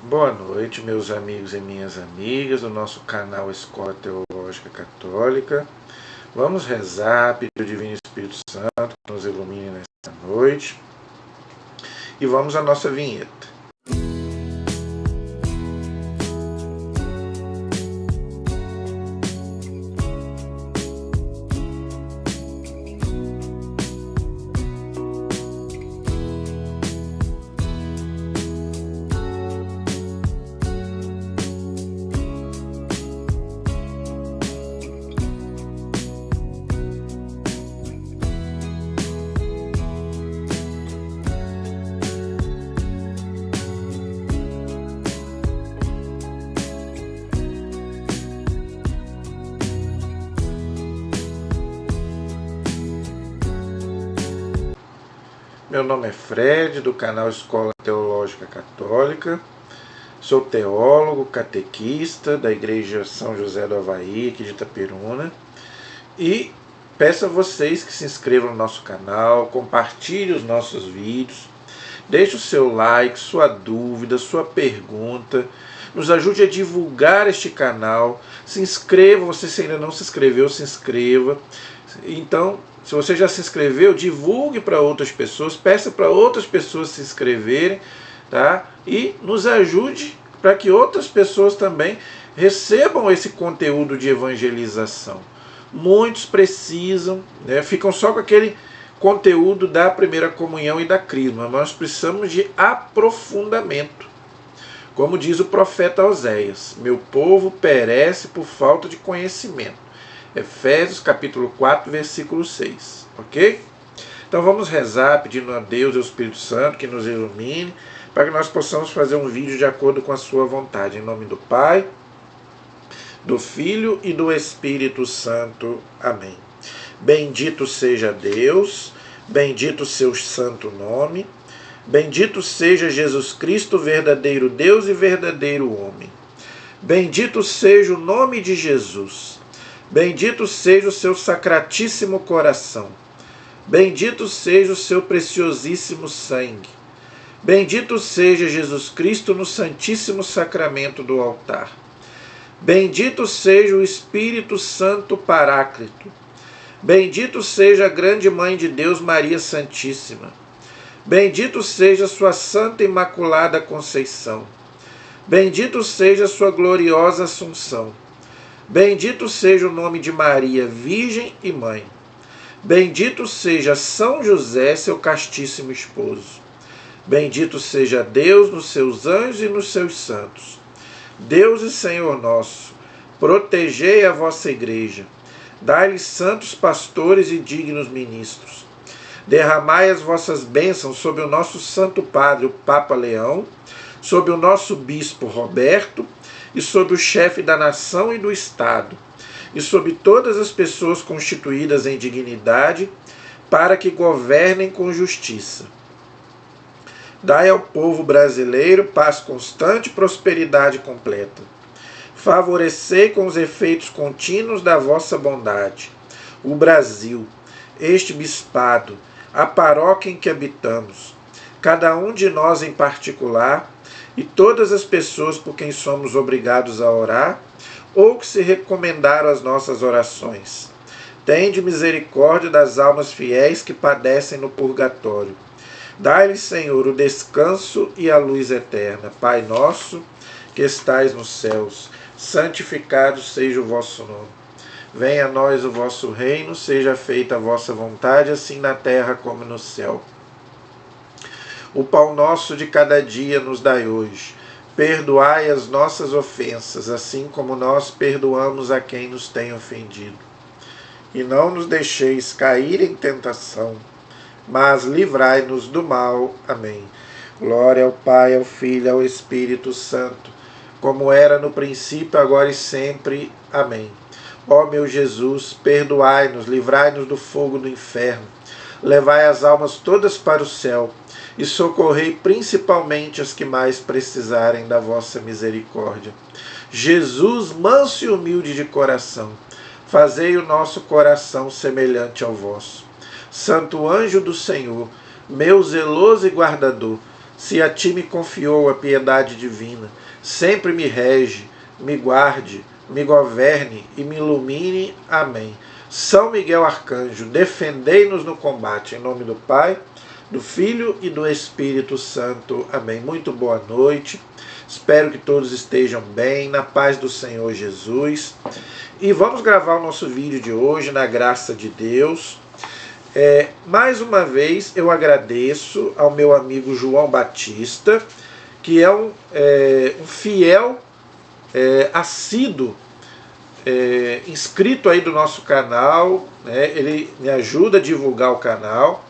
Boa noite, meus amigos e minhas amigas do nosso canal Escola Teológica Católica. Vamos rezar, pedir o Divino Espírito Santo que nos ilumine nesta noite. E vamos à nossa vinheta. Meu nome é Fred, do canal Escola Teológica Católica. Sou teólogo, catequista da Igreja São José do Havaí, aqui de Itaperuna. E peço a vocês que se inscrevam no nosso canal, compartilhem os nossos vídeos, deixe o seu like, sua dúvida, sua pergunta. Nos ajude a divulgar este canal. Se inscreva, se ainda não se inscreveu, se inscreva. Então, se você já se inscreveu, divulgue para outras pessoas, peça para outras pessoas se inscreverem, tá? E nos ajude para que outras pessoas também recebam esse conteúdo de evangelização. Muitos precisam, né? Ficam só com aquele conteúdo da primeira comunhão e da crisma, mas nós precisamos de aprofundamento. Como diz o profeta Oséias, meu povo perece por falta de conhecimento. Efésios capítulo 4, versículo 6, ok? Então vamos rezar pedindo a Deus e ao Espírito Santo que nos ilumine, para que nós possamos fazer um vídeo de acordo com a sua vontade. Em nome do Pai, do Filho e do Espírito Santo. Amém. Bendito seja Deus, bendito o seu santo nome, bendito seja Jesus Cristo, verdadeiro Deus e verdadeiro homem. Bendito seja o nome de Jesus. Bendito seja o seu sacratíssimo coração. Bendito seja o seu preciosíssimo sangue. Bendito seja Jesus Cristo no santíssimo sacramento do altar. Bendito seja o Espírito Santo Paráclito. Bendito seja a grande Mãe de Deus, Maria Santíssima. Bendito seja sua Santa Imaculada Conceição. Bendito seja sua gloriosa Assunção. Bendito seja o nome de Maria, Virgem e Mãe. Bendito seja São José, seu castíssimo esposo. Bendito seja Deus nos seus anjos e nos seus santos. Deus e Senhor nosso, protegei a vossa igreja. Dai-lhe santos pastores e dignos ministros. Derramai as vossas bênçãos sobre o nosso Santo Padre, o Papa Leão, sobre o nosso Bispo Roberto, e sobre o chefe da nação e do Estado, e sobre todas as pessoas constituídas em dignidade, para que governem com justiça. Dai ao povo brasileiro paz constante e prosperidade completa. Favorecei com os efeitos contínuos da vossa bondade o Brasil, este bispado, a paróquia em que habitamos, cada um de nós em particular, e todas as pessoas por quem somos obrigados a orar, ou que se recomendaram às nossas orações. Tende misericórdia das almas fiéis que padecem no purgatório. Dai-lhes, Senhor, o descanso e a luz eterna. Pai nosso, que estais nos céus, santificado seja o vosso nome. Venha a nós o vosso reino, seja feita a vossa vontade, assim na terra como no céu. O pão nosso de cada dia nos dai hoje. Perdoai as nossas ofensas, assim como nós perdoamos a quem nos tem ofendido. E não nos deixeis cair em tentação, mas livrai-nos do mal. Amém. Glória ao Pai, ao Filho e ao Espírito Santo, como era no princípio, agora e sempre. Amém. Ó meu Jesus, perdoai-nos, livrai-nos do fogo do inferno, levai as almas todas para o céu, e socorrei principalmente as que mais precisarem da vossa misericórdia. Jesus, manso e humilde de coração, fazei o nosso coração semelhante ao vosso. Santo anjo do Senhor, meu zeloso e guardador, se a ti me confiou a piedade divina, sempre me rege, me guarde, me governe e me ilumine. Amém. São Miguel Arcanjo, defendei-nos no combate, em nome do Pai, do Filho e do Espírito Santo. Amém. Muito boa noite. Espero que todos estejam bem, na paz do Senhor Jesus. E vamos gravar o nosso vídeo de hoje, na graça de Deus. Mais uma vez eu agradeço ao meu amigo João Batista, que é um fiel assíduo inscrito aí do nosso canal, né? Ele me ajuda a divulgar o canal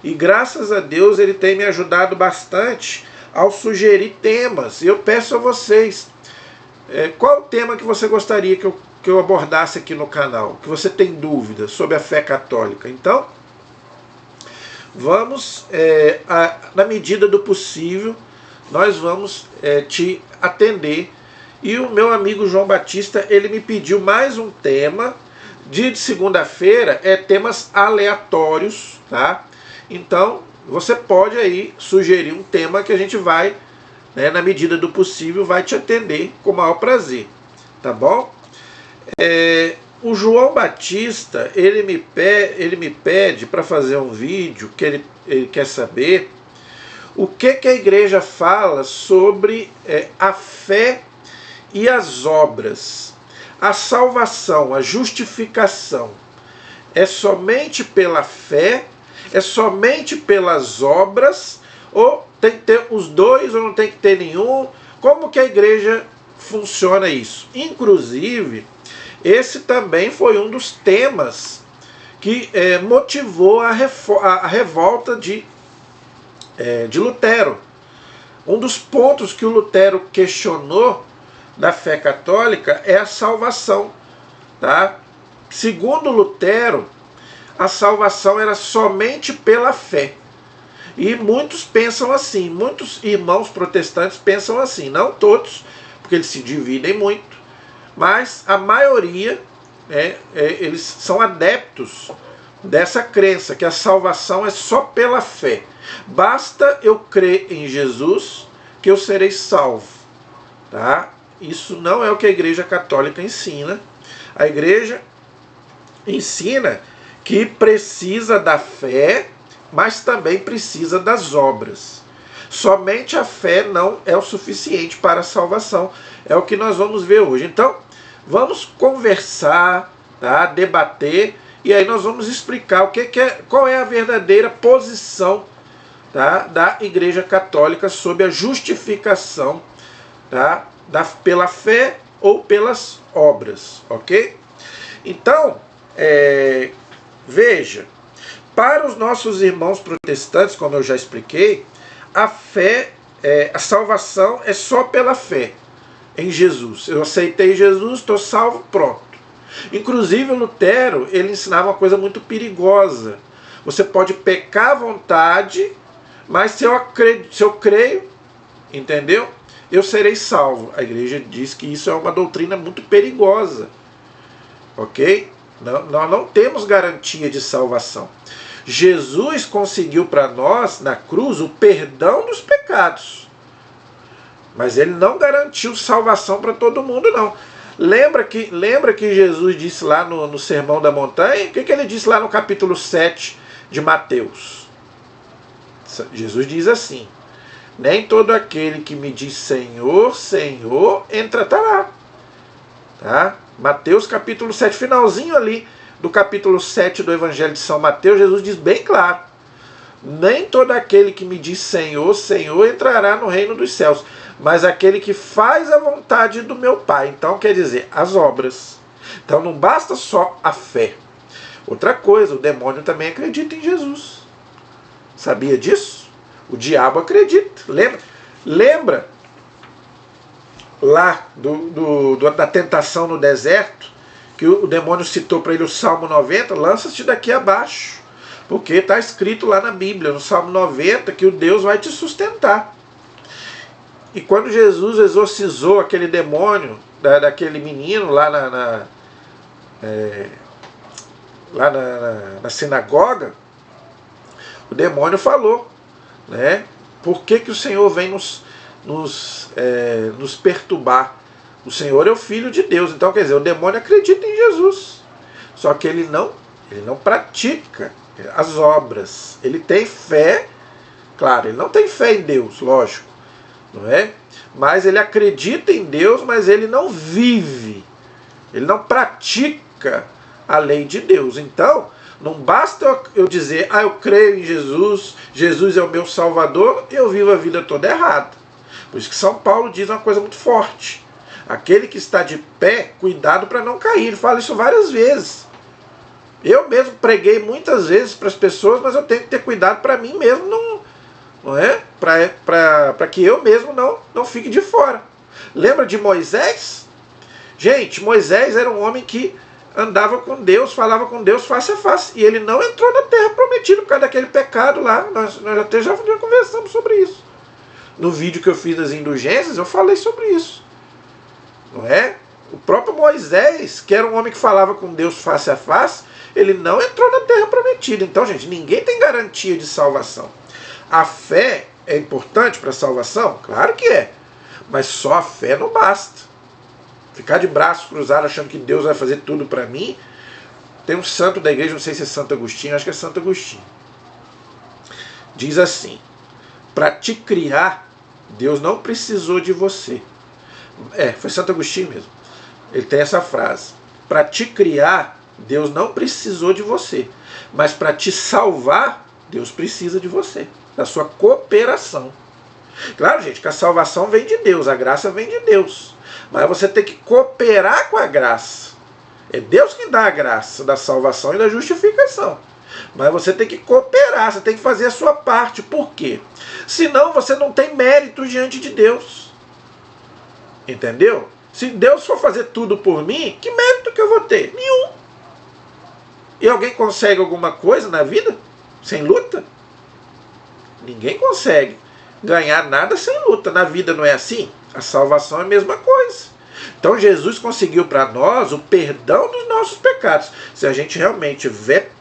e graças a Deus ele tem me ajudado bastante ao sugerir temas. E eu peço a vocês, qual o tema que você gostaria que eu abordasse aqui no canal, que você tem dúvidas sobre a fé católica? Então, vamos, na medida do possível, nós vamos te atender. E o meu amigo João Batista, ele me pediu mais um tema. Dia de segunda-feira temas aleatórios, tá? Então, você pode aí sugerir um tema que a gente vai, na medida do possível, vai te atender com o maior prazer, tá bom? O João Batista, ele me pede para fazer um vídeo que ele quer saber o que a igreja fala sobre a fé e as obras. A salvação, a justificação, é somente pela fé, é somente pelas obras, ou tem que ter os dois, ou não tem que ter nenhum? Como que a igreja funciona isso? Inclusive, esse também foi um dos temas que motivou a revolta de Lutero. Um dos pontos que o Lutero questionou da fé católica é a salvação, tá? Segundo Lutero, a salvação era somente pela fé. E muitos pensam assim, muitos irmãos protestantes pensam assim, não todos, porque eles se dividem muito, mas a maioria, eles são adeptos dessa crença, que a salvação é só pela fé. Basta eu crer em Jesus que eu serei salvo, tá? Isso não é o que a Igreja Católica ensina. A Igreja ensina que precisa da fé, mas também precisa das obras. Somente a fé não é o suficiente para a salvação. É o que nós vamos ver hoje. Então, vamos conversar, tá? Debater, e aí nós vamos explicar qual é a verdadeira posição, tá, da Igreja Católica sobre a justificação, tá, pela fé ou pelas obras, ok? Então, veja, para os nossos irmãos protestantes, como eu já expliquei, a fé, a salvação é só pela fé em Jesus. Eu aceitei Jesus, estou salvo, pronto. Inclusive o Lutero, ele ensinava uma coisa muito perigosa. Você pode pecar à vontade, mas se eu creio, entendeu? Eu serei salvo. A igreja diz que isso é uma doutrina muito perigosa, ok? Nós não temos garantia de salvação. Jesus conseguiu para nós, na cruz, o perdão dos pecados. Mas ele não garantiu salvação para todo mundo, não. Lembra que Jesus disse lá no Sermão da Montanha? O que ele disse lá no capítulo 7 de Mateus? Jesus diz assim: nem todo aquele que me diz Senhor, Senhor, entrará. Tá? Mateus capítulo 7, finalzinho ali do capítulo 7 do Evangelho de São Mateus, Jesus diz bem claro: nem todo aquele que me diz Senhor, Senhor, entrará no reino dos céus, mas aquele que faz a vontade do meu Pai. Então quer dizer, as obras. Então não basta só a fé. Outra coisa, o demônio também acredita em Jesus. Sabia disso? O diabo acredita. Lembra lá da tentação no deserto, que o demônio citou para ele o Salmo 90, lança-te daqui abaixo, porque está escrito lá na Bíblia, no Salmo 90, que o Deus vai te sustentar. E quando Jesus exorcizou aquele demônio, daquele menino lá na sinagoga, o demônio falou, né? Por que o Senhor vem nos perturbar? O Senhor é o Filho de Deus. Então, quer dizer, o demônio acredita em Jesus. Só que ele não pratica as obras. Ele tem fé, claro, ele não tem fé em Deus, lógico, não é? Mas ele acredita em Deus, mas ele não vive. Ele não pratica a lei de Deus. Então, não basta eu dizer, eu creio em Jesus, Jesus é o meu Salvador, e eu vivo a vida toda errada. Por isso que São Paulo diz uma coisa muito forte. Aquele que está de pé, cuidado para não cair. Ele fala isso várias vezes. Eu mesmo preguei muitas vezes para as pessoas, mas eu tenho que ter cuidado para mim mesmo, não é? Para que eu mesmo não fique de fora. Lembra de Moisés? Gente, Moisés era um homem que andava com Deus, falava com Deus face a face. E ele não entrou na terra prometida por causa daquele pecado lá. Nós até já conversamos sobre isso. No vídeo que eu fiz das indulgências, eu falei sobre isso. Não é? O próprio Moisés, que era um homem que falava com Deus face a face, ele não entrou na terra prometida. Então, gente, ninguém tem garantia de salvação. A fé é importante para a salvação? Claro que é. Mas só a fé não basta. Ficar de braços cruzados achando que Deus vai fazer tudo para mim. Tem um santo da igreja, não sei se é Santo Agostinho, acho que é Santo Agostinho. Diz assim: para te criar, Deus não precisou de você. Foi Santo Agostinho mesmo. Ele tem essa frase: para te criar, Deus não precisou de você. Mas para te salvar, Deus precisa de você, da sua cooperação. Claro, gente, que a salvação vem de Deus, a graça vem de Deus. Mas você tem que cooperar com a graça. É Deus que dá a graça da salvação e da justificação. Mas você tem que cooperar, você tem que fazer a sua parte. Por quê? Senão você não tem mérito diante de Deus. Entendeu? Se Deus for fazer tudo por mim, que mérito que eu vou ter? Nenhum. E alguém consegue alguma coisa na vida sem luta? Ninguém consegue ganhar nada sem luta. Na vida não é assim? A salvação é a mesma coisa. Então Jesus conseguiu para nós o perdão dos nossos pecados. Se a gente realmente vier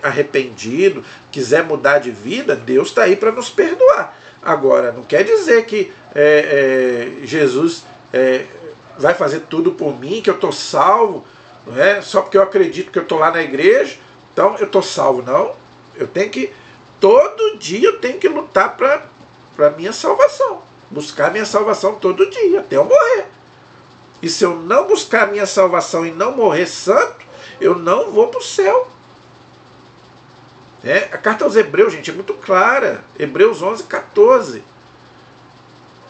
arrependido, quiser mudar de vida, Deus está aí para nos perdoar. Agora, não quer dizer que Jesus vai fazer tudo por mim, que eu estou salvo, não é? Só porque eu acredito que eu estou lá na igreja, então eu estou salvo. Não, eu tenho que, todo dia eu tenho que lutar para a minha salvação, buscar a minha salvação todo dia, até eu morrer. E se eu não buscar a minha salvação e não morrer santo, eu não vou para o céu. A carta aos Hebreus, gente, é muito clara. Hebreus 11:14.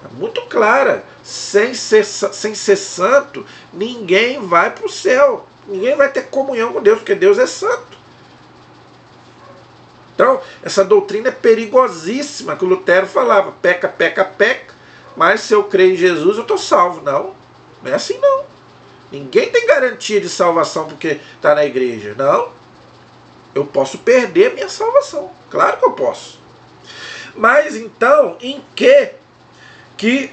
É muito clara. Sem ser santo, ninguém vai para o céu. Ninguém vai ter comunhão com Deus, porque Deus é santo. Então, essa doutrina é perigosíssima, que o Lutero falava: peca, peca, peca, mas se eu creio em Jesus, eu estou salvo. Não é assim não. Ninguém tem garantia de salvação porque está na igreja. Não. Eu posso perder a minha salvação. Claro que eu posso. Mas então, em que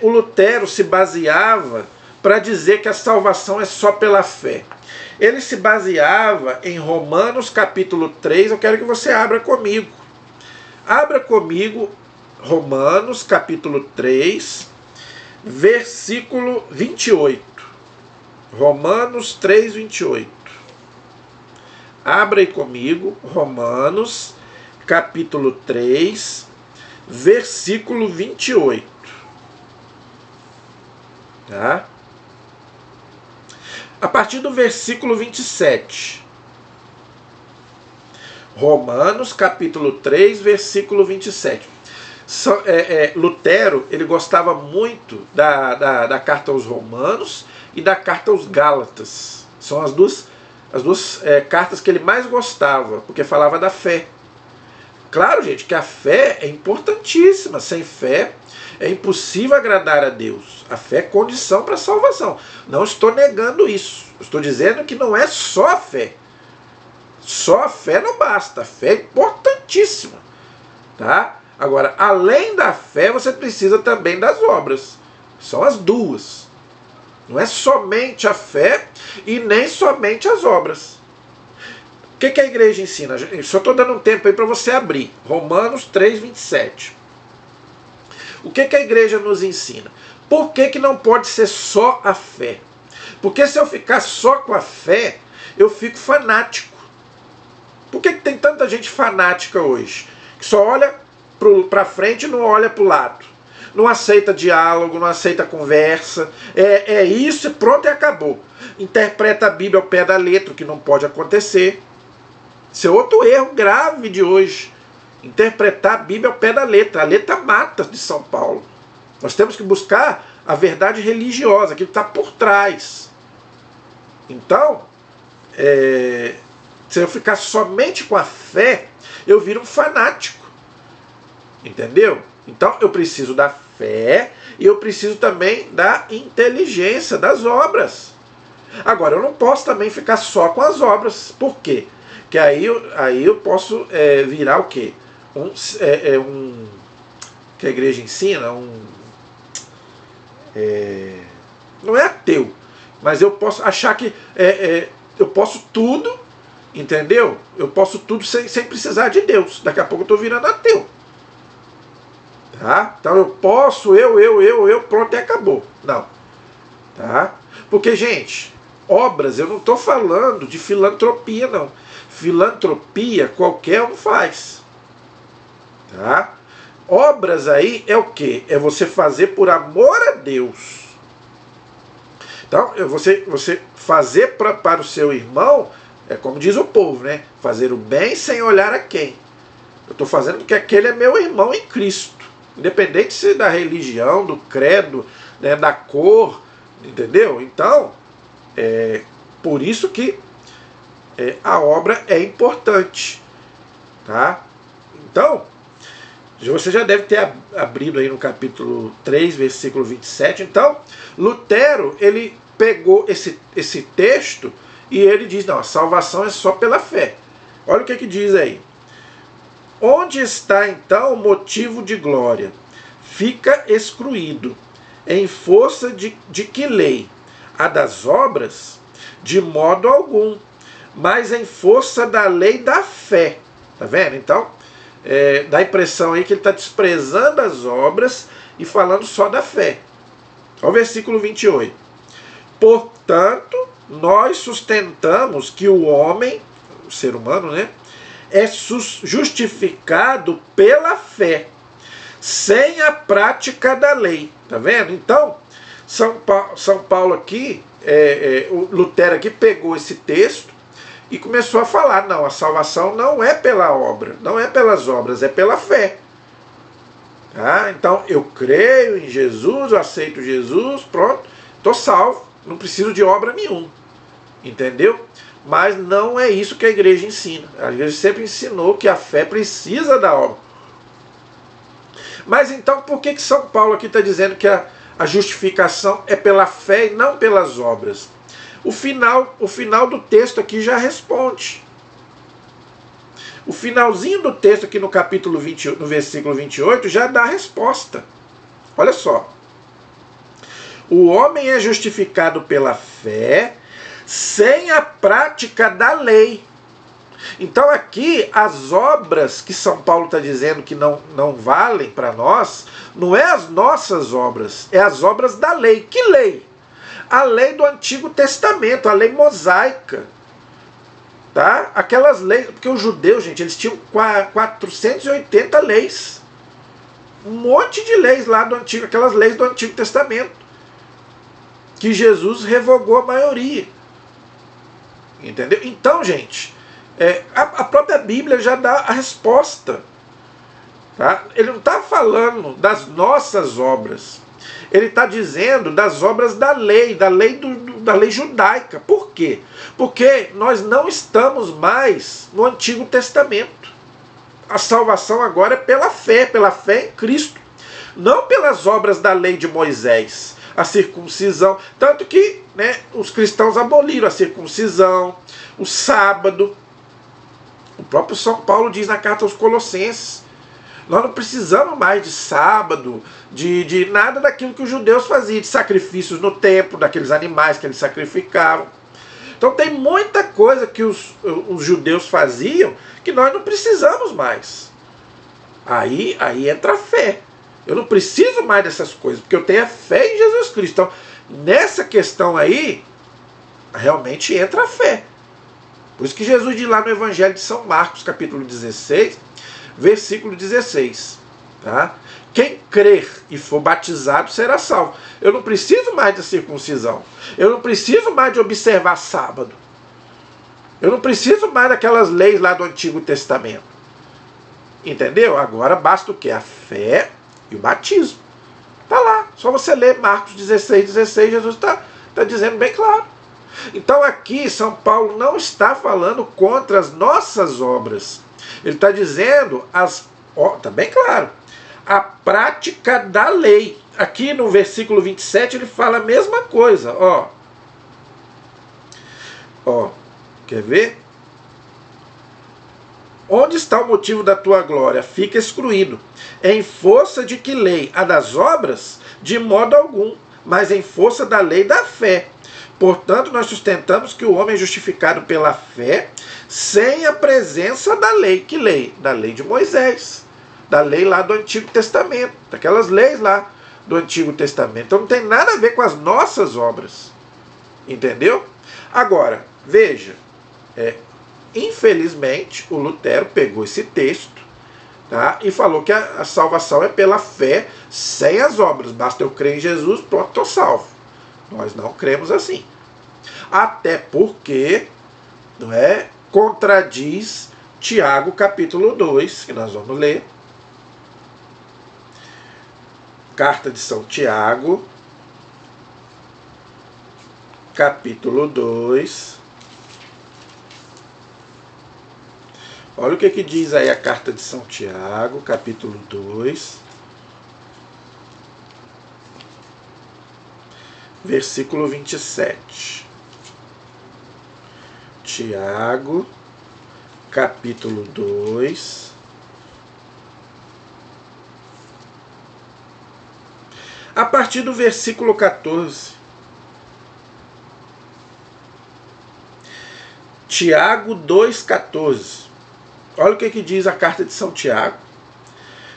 o Lutero se baseava para dizer que a salvação é só pela fé? Ele se baseava em Romanos capítulo 3. Eu quero que você abra comigo. Abra comigo Romanos capítulo 3, versículo 28. Romanos 3, 28. Abra aí comigo, Romanos, capítulo 3, versículo 28. Tá? A partir do versículo 27. Romanos, capítulo 3, versículo 27. Lutero, ele gostava muito da carta aos Romanos e da carta aos Gálatas. São as duas cartas que ele mais gostava, porque falava da fé. Claro, gente, que a fé é importantíssima. Sem fé é impossível agradar a Deus. A fé é condição para a salvação. Não estou negando isso. Estou dizendo que não é só a fé. Só a fé não basta. A fé é importantíssima. Tá? Agora, além da fé, você precisa também das obras. São as duas. Não é somente a fé e nem somente as obras. O que a igreja ensina? Só estou dando um tempo aí para você abrir. Romanos 3, 27. O que a igreja nos ensina? Por que não pode ser só a fé? Porque se eu ficar só com a fé, eu fico fanático. Por que tem tanta gente fanática hoje? Que só olha para frente e não olha para o lado. Não aceita diálogo, não aceita conversa. É isso, pronto e acabou. Interpreta a Bíblia ao pé da letra, o que não pode acontecer. Esse é outro erro grave de hoje. Interpretar a Bíblia ao pé da letra. A letra mata de São Paulo. Nós temos que buscar a verdade religiosa, aquilo que está por trás. Então, se eu ficar somente com a fé, eu viro um fanático. Entendeu? Então eu preciso da fé e eu preciso também da inteligência, das obras. Agora, eu não posso também ficar só com as obras. Por quê? Porque aí eu posso virar o quê? Que a igreja ensina, não é ateu, mas eu posso achar que eu posso tudo, entendeu? Eu posso tudo sem precisar de Deus. Daqui a pouco eu estou virando ateu. Tá? Então eu posso, pronto, e acabou. Não. Tá? Porque, gente, obras, eu não estou falando de filantropia, não. Filantropia qualquer um faz. Tá? Obras aí é o quê? É você fazer por amor a Deus. Então, você fazer para o seu irmão, é como diz o povo, né? Fazer o bem sem olhar a quem. Eu estou fazendo porque aquele é meu irmão em Cristo. Independente se da religião, do credo, né, da cor, entendeu? Então, por isso que a obra é importante. Tá? Então, você já deve ter abrido aí no capítulo 3, versículo 27. Então, Lutero, ele pegou esse texto e ele diz, não, a salvação é só pela fé. Olha o que diz aí. Onde está então o motivo de glória? Fica excluído. Em força de que lei? A das obras? De modo algum. Mas em força da lei da fé. Tá vendo? Então, dá a impressão aí que ele está desprezando as obras e falando só da fé. Olha o versículo 28. Portanto, nós sustentamos que o homem, o ser humano, né, é justificado pela fé, sem a prática da lei. Tá vendo? Então, São Paulo aqui, o Lutero aqui pegou esse texto e começou a falar, não, a salvação não é pela obra, não é pelas obras, é pela fé. Tá? Então, eu creio em Jesus, eu aceito Jesus, pronto, estou salvo, não preciso de obra nenhuma. Entendeu? Mas não é isso que a igreja ensina. A igreja sempre ensinou que a fé precisa da obra. Mas então por que São Paulo aqui está dizendo que a justificação é pela fé e não pelas obras? O final do texto aqui já responde. O finalzinho do texto aqui no capítulo 20, no versículo 28, já dá a resposta. Olha só. O homem é justificado pela fé sem a prática da lei. Então aqui as obras que São Paulo está dizendo que não valem para nós, não é as nossas obras, é as obras da lei. Que lei? A lei do Antigo Testamento, a lei mosaica. Tá? Aquelas leis, porque os judeus, gente, eles tinham 480 leis. Um monte de leis lá do Antigo, aquelas leis do Antigo Testamento. Que Jesus revogou a maioria. Entendeu? Então, gente, a própria Bíblia já dá a resposta. Tá? Ele não está falando das nossas obras. Ele está dizendo das obras da lei judaica. Por quê? Porque nós não estamos mais no Antigo Testamento. A salvação agora é pela fé em Cristo. Não pelas obras da lei de Moisés. A circuncisão. Tanto que, né, os cristãos aboliram a circuncisão, o sábado. O próprio São Paulo diz na carta aos Colossenses. Nós não precisamos mais de sábado, de nada daquilo que os judeus faziam, de sacrifícios no templo, daqueles animais que eles sacrificavam. Então tem muita coisa que os judeus faziam que nós não precisamos mais. Aí entra a fé. Eu não preciso mais dessas coisas, porque eu tenho a fé em Jesus Cristo. Então, nessa questão aí, realmente entra a fé. Por isso que Jesus diz lá no Evangelho de São Marcos, capítulo 16, versículo 16. Tá? Quem crer e for batizado será salvo. Eu não preciso mais da circuncisão. Eu não preciso mais de observar sábado. Eu não preciso mais daquelas leis lá do Antigo Testamento. Entendeu? Agora basta o quê? A fé e o batismo. Está lá. Só você ler Marcos 16, 16, Jesus está dizendo bem claro. Então aqui São Paulo não está falando contra as nossas obras. Ele está dizendo, está bem claro, a prática da lei. Aqui no versículo 27 ele fala a mesma coisa. Quer ver? Onde está o motivo da tua glória? Fica excluído. Em força de que lei? A das obras? De modo algum, mas em força da lei da fé. Portanto, nós sustentamos que o homem é justificado pela fé, sem a presença da lei. Que lei? Da lei de Moisés. Da lei lá do Antigo Testamento. Daquelas leis lá do Antigo Testamento. Então não tem nada a ver com as nossas obras. Entendeu? Agora, veja, infelizmente, o Lutero pegou esse texto, tá, e falou que a salvação é pela fé, sem as obras. Basta eu crer em Jesus, pronto, estou salvo. Nós não cremos assim. Até porque contradiz Tiago capítulo 2, que nós vamos ler. Carta de São Tiago, capítulo 2. Olha o que diz aí a carta de São Tiago, capítulo 2, versículo 27. Tiago, capítulo 2, a partir do versículo 14. Tiago 2,14. Olha o que diz a carta de São Tiago.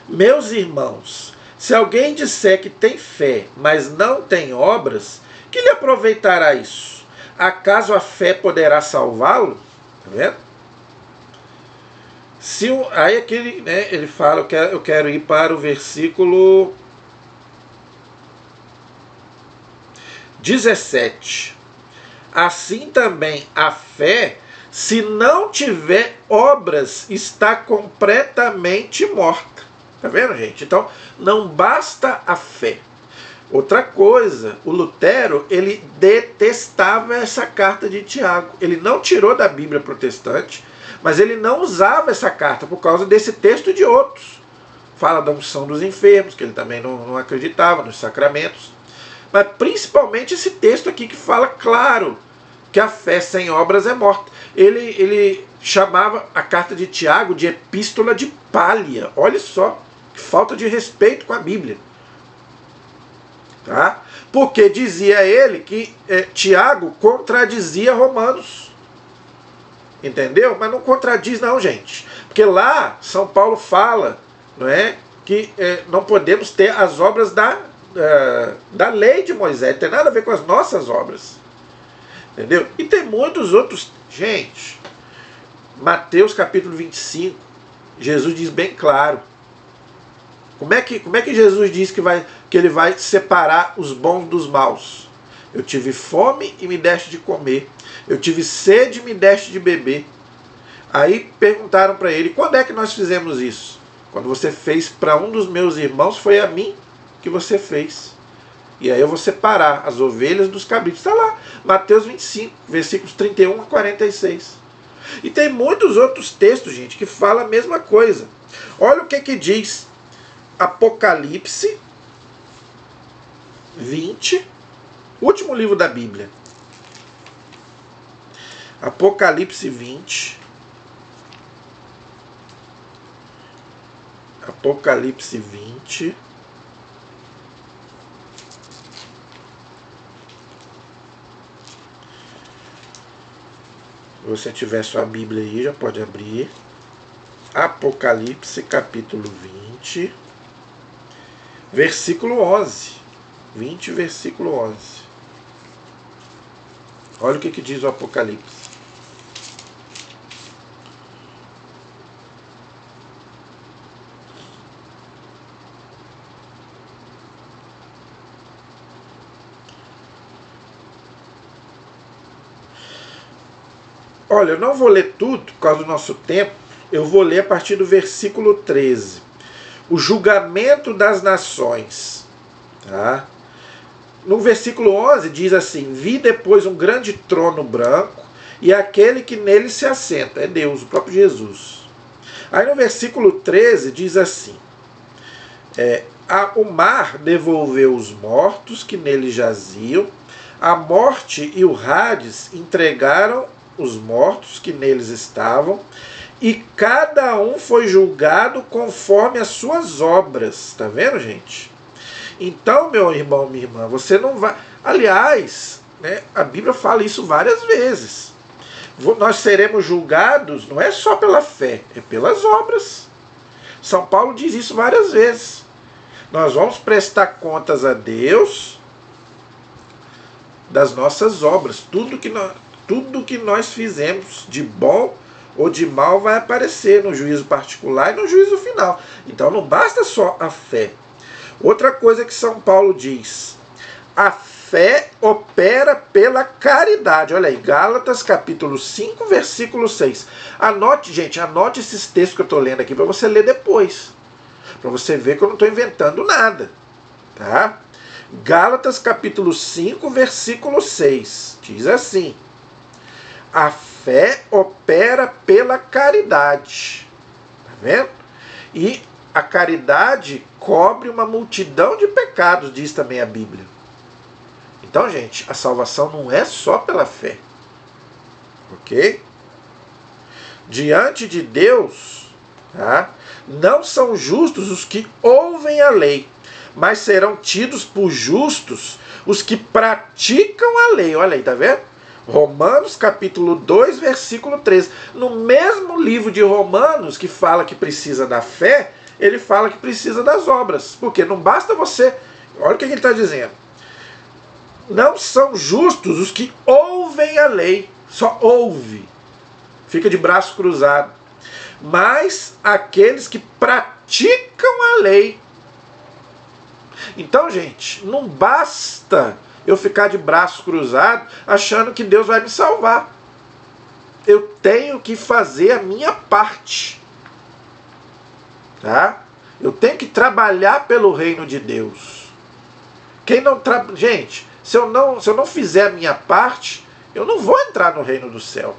Meus irmãos, se alguém disser que tem fé, mas não tem obras, que lhe aproveitará isso? Acaso a fé poderá salvá-lo? Está vendo? Aí aqui ele fala, eu quero ir para o versículo 17. Assim também a fé, se não tiver obras, está completamente morta. Tá vendo, gente? Então, não basta a fé. Outra coisa, o Lutero, ele detestava essa carta de Tiago. Ele não tirou da Bíblia protestante, mas ele não usava essa carta por causa desse texto de outros. Fala da unção dos enfermos, que ele também não acreditava, nos sacramentos. Mas principalmente esse texto aqui que fala claro que a fé sem obras é morta. Ele chamava a carta de Tiago de epístola de palha. Olha só, que falta de respeito com a Bíblia. Tá? Porque dizia ele que Tiago contradizia Romanos. Entendeu? Mas não contradiz não, gente. Porque lá São Paulo fala, que não podemos ter as obras da lei de Moisés. Não tem nada a ver com as nossas obras. Entendeu? E tem muitos outros. Gente, Mateus capítulo 25, Jesus diz bem claro. Como é que Jesus diz que ele vai separar os bons dos maus? Eu tive fome e me deste de comer. Eu tive sede e me deste de beber. Aí perguntaram para ele, quando é que nós fizemos isso? Quando você fez para um dos meus irmãos, foi a mim que você fez. E aí eu vou separar as ovelhas dos cabritos. Está lá, Mateus 25, versículos 31 a 46. E tem muitos outros textos, gente, que falam a mesma coisa. Olha o que diz Apocalipse 20, último livro da Bíblia. Apocalipse 20. Apocalipse 20. Se você tiver sua Bíblia aí, já pode abrir. Apocalipse, capítulo 20. versículo 11. 20, versículo 11. Olha o que diz o Apocalipse. Olha, eu não vou ler tudo por causa do nosso tempo. Eu vou ler a partir do versículo 13. O julgamento das nações. Tá? No versículo 11 diz assim: vi depois um grande trono branco e aquele que nele se assenta. É Deus, o próprio Jesus. Aí no versículo 13 diz assim: o mar devolveu os mortos que nele jaziam, a morte e o Hades entregaram os mortos que neles estavam, e cada um foi julgado conforme as suas obras. Tá vendo, gente? Então, meu irmão, minha irmã, você não vai... Aliás, né, a Bíblia fala isso várias vezes. Nós seremos julgados não é só pela fé, é pelas obras. São Paulo diz isso várias vezes. Nós vamos prestar contas a Deus das nossas obras. Tudo que nós fizemos de bom ou de mal vai aparecer no juízo particular e no juízo final. Então não basta só a fé. Outra coisa que São Paulo diz: a fé opera pela caridade. Olha aí, Gálatas capítulo 5, versículo 6. Anote, gente, anote esses textos que eu estou lendo aqui para você ler depois. Para você ver que eu não estou inventando nada. Tá? Gálatas capítulo 5, versículo 6. Diz assim: a fé opera pela caridade. Tá vendo? E a caridade cobre uma multidão de pecados, diz também a Bíblia. Então, gente, a salvação não é só pela fé. Ok? Diante de Deus, tá? Não são justos os que ouvem a lei, mas serão tidos por justos os que praticam a lei. Olha aí, tá vendo? Romanos capítulo 2, versículo 13. No mesmo livro de Romanos, que fala que precisa da fé, ele fala que precisa das obras. Porque não basta você... Olha o que ele está dizendo. Não são justos os que ouvem a lei. Só ouve. Fica de braço cruzado. Mas aqueles que praticam a lei. Então, gente, não basta eu ficar de braço cruzado achando que Deus vai me salvar. Eu tenho que fazer a minha parte. Tá? Eu tenho que trabalhar pelo reino de Deus. Quem não Gente, se eu não fizer a minha parte, eu não vou entrar no reino do céu.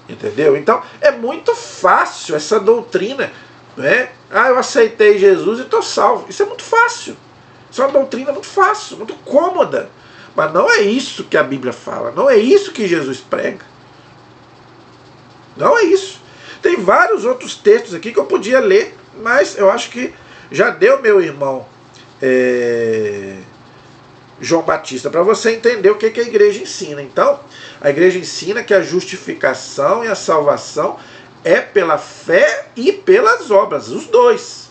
Entendeu? Então é muito fácil essa doutrina, né? Eu aceitei Jesus e estou salvo. Isso é muito fácil. Isso é uma doutrina muito fácil, muito cômoda. Mas não é isso que a Bíblia fala. Não é isso que Jesus prega. Não é isso. Tem vários outros textos aqui que eu podia ler, mas eu acho que já deu, meu irmão João Batista, para você entender o que a igreja ensina. Então, a igreja ensina que a justificação e a salvação é pela fé e pelas obras, os dois.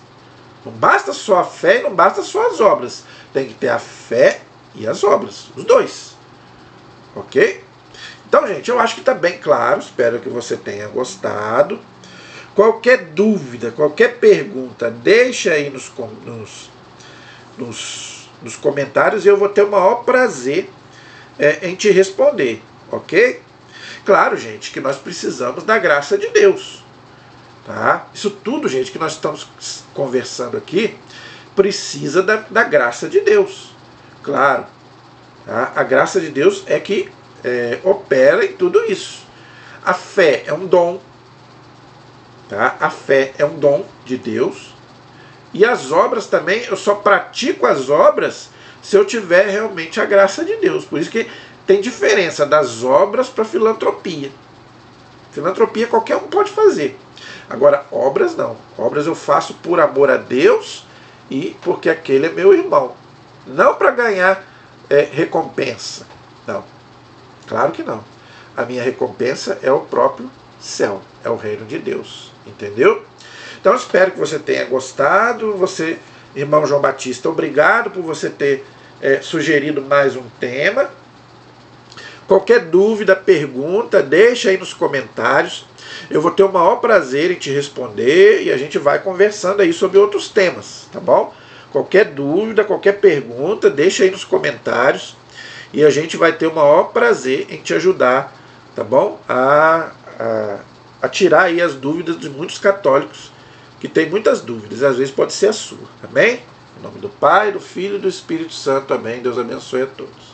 Não basta só a fé e não basta só as obras. Tem que ter a fé e as obras, os dois. Ok? Então, gente, eu acho que está bem claro. Espero que você tenha gostado. Qualquer dúvida, qualquer pergunta, deixa aí nos comentários e eu vou ter o maior prazer em te responder. Ok? Claro, gente, que nós precisamos da graça de Deus. Tá? Isso tudo, gente, que nós estamos conversando aqui, precisa da graça de Deus. Claro. Tá? A graça de Deus é que opera em tudo isso. A fé é um dom. Tá? A fé é um dom de Deus. E as obras também, eu só pratico as obras se eu tiver realmente a graça de Deus. Por isso que tem diferença das obras para filantropia. Filantropia qualquer um pode fazer. Agora, obras não. Obras eu faço por amor a Deus e porque aquele é meu irmão. Não para ganhar recompensa. Não. Claro que não. A minha recompensa é o próprio céu. É o reino de Deus. Entendeu? Então, espero que você tenha gostado. Você Irmão João Batista, obrigado por você ter sugerido mais um tema. Qualquer dúvida, pergunta, deixa aí nos comentários. Eu vou ter o maior prazer em te responder e a gente vai conversando aí sobre outros temas, tá bom? Qualquer dúvida, qualquer pergunta, deixa aí nos comentários e a gente vai ter o maior prazer em te ajudar, tá bom? A tirar aí as dúvidas de muitos católicos que tem muitas dúvidas, às vezes pode ser a sua, amém? Em nome do Pai, do Filho e do Espírito Santo, amém. Deus abençoe a todos.